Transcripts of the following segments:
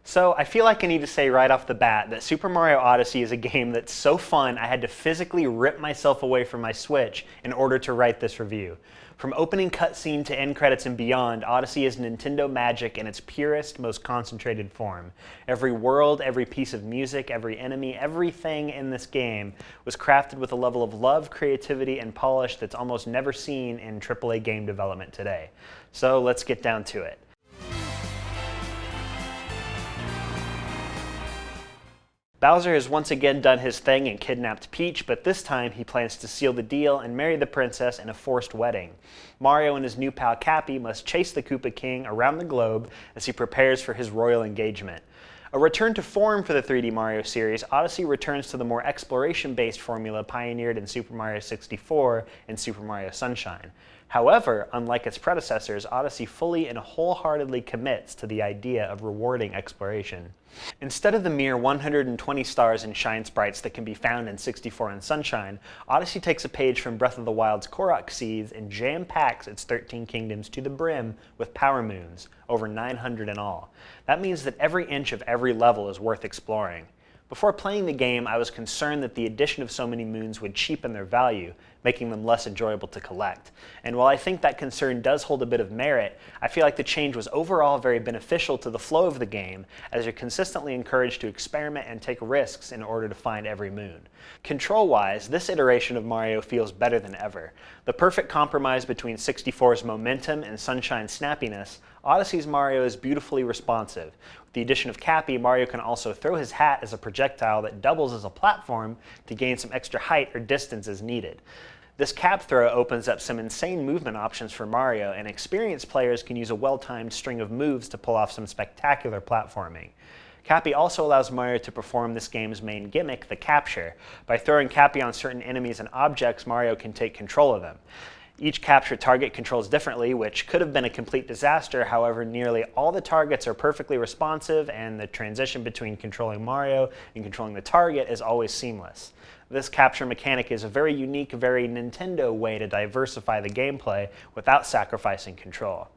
So I feel like I need to say right off the bat that Super Mario Odyssey is a game that's so fun I had to physically rip myself away from my Switch in order to write this review. From opening cutscene to end credits and beyond, Odyssey is Nintendo magic in its purest, most concentrated form. Every world, every piece of music, every enemy, everything in this game was crafted with a level of love, creativity, and polish that's almost never seen in AAA game development today. So let's get down to it. Bowser has once again done his thing and kidnapped Peach, but this time he plans to seal the deal and marry the princess in a forced wedding. Mario and his new pal Cappy must chase the Koopa King around the globe as he prepares for his royal engagement. A return to form for the 3D Mario series, Odyssey returns to the more exploration-based formula pioneered in Super Mario 64 and Super Mario Sunshine. However, unlike its predecessors, Odyssey fully and wholeheartedly commits to the idea of rewarding exploration. Instead of the mere 120 stars and shine sprites that can be found in 64 and Sunshine, Odyssey takes a page from Breath of the Wild's Korok seeds and jam-packs its 13 kingdoms to the brim with power moons, over 900 in all. That means that every inch of every level is worth exploring. Before playing the game, I was concerned that the addition of so many moons would cheapen their value, making them less enjoyable to collect. And while I think that concern does hold a bit of merit, I feel like the change was overall very beneficial to the flow of the game, as you're consistently encouraged to experiment and take risks in order to find every moon. Control-wise, this iteration of Mario feels better than ever. The perfect compromise between 64's momentum and Sunshine's snappiness, Odyssey's Mario is beautifully responsive. With the addition of Cappy, Mario can also throw his hat as a projectile that doubles as a platform to gain some extra height or distance as needed. This cap throw opens up some insane movement options for Mario, and experienced players can use a well-timed string of moves to pull off some spectacular platforming. Cappy also allows Mario to perform this game's main gimmick, the capture. By throwing Cappy on certain enemies and objects, Mario can take control of them. Each capture target controls differently, which could have been a complete disaster. However, nearly all the targets are perfectly responsive, and the transition between controlling Mario and controlling the target is always seamless. This capture mechanic is a very unique, very Nintendo way to diversify the gameplay without sacrificing control.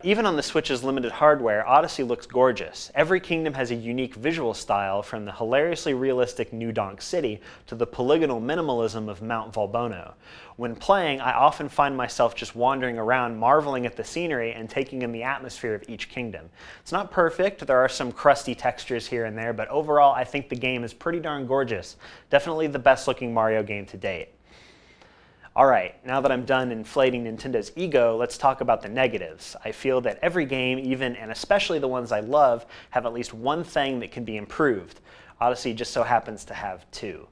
Even on the Switch's limited hardware, Odyssey looks gorgeous. Every kingdom has a unique visual style, from the hilariously realistic New Donk City to the polygonal minimalism of Mount Volbono. When playing, I often find myself just wandering around, marveling at the scenery and taking in the atmosphere of each kingdom. It's not perfect, there are some crusty textures here and there, but overall I think the game is pretty darn gorgeous. Definitely the best looking Mario game to date. Alright, now that I'm done inflating Nintendo's ego, let's talk about the negatives. I feel that every game, even and especially the ones I love, have at least one thing that can be improved. Odyssey just so happens to have two.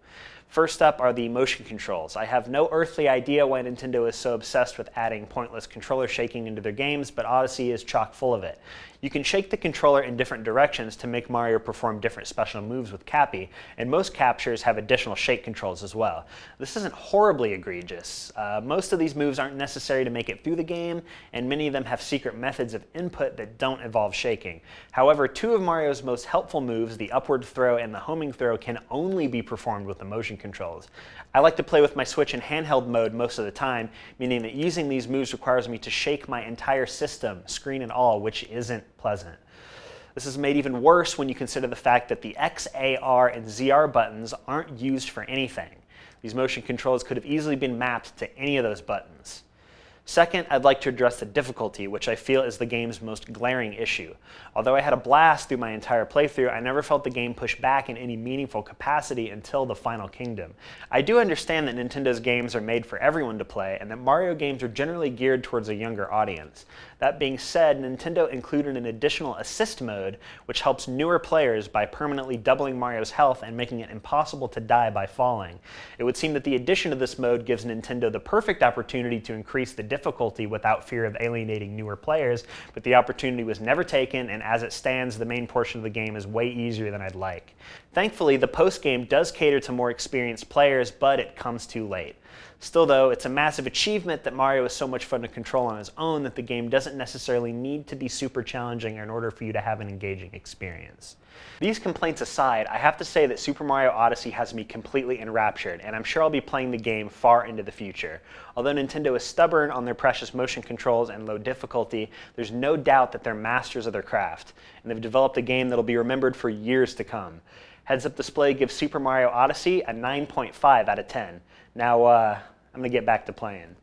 First up are the motion controls. I have no earthly idea why Nintendo is so obsessed with adding pointless controller shaking into their games, but Odyssey is chock full of it. You can shake the controller in different directions to make Mario perform different special moves with Cappy, and most captures have additional shake controls as well. This isn't horribly egregious. Most of these moves aren't necessary to make it through the game, and many of them have secret methods of input that don't involve shaking. However, two of Mario's most helpful moves, the upward throw and the homing throw, can only be performed with the motion controls. I like to play with my Switch in handheld mode most of the time, meaning that using these moves requires me to shake my entire system, screen and all, which isn't pleasant. This is made even worse when you consider the fact that the X, A, R, and ZR buttons aren't used for anything. These motion controls could have easily been mapped to any of those buttons. Second, I'd like to address the difficulty, which I feel is the game's most glaring issue. Although I had a blast through my entire playthrough, I never felt the game push back in any meaningful capacity until the final kingdom. I do understand that Nintendo's games are made for everyone to play, and that Mario games are generally geared towards a younger audience. That being said, Nintendo included an additional assist mode, which helps newer players by permanently doubling Mario's health and making it impossible to die by falling. It would seem that the addition of this mode gives Nintendo the perfect opportunity to increase the difficulty without fear of alienating newer players, but the opportunity was never taken, and as it stands, the main portion of the game is way easier than I'd like. Thankfully, the post-game does cater to more experienced players, but it comes too late. Still though, it's a massive achievement that Mario is so much fun to control on his own that the game doesn't necessarily need to be super challenging in order for you to have an engaging experience. These complaints aside, I have to say that Super Mario Odyssey has me completely enraptured, and I'm sure I'll be playing the game far into the future. Although Nintendo is stubborn on their precious motion controls and low difficulty, there's no doubt that they're masters of their craft, and they've developed a game that'll be remembered for years to come. Heads-up display gives Super Mario Odyssey a 9.5 out of 10. Now, I'm going to get back to playing.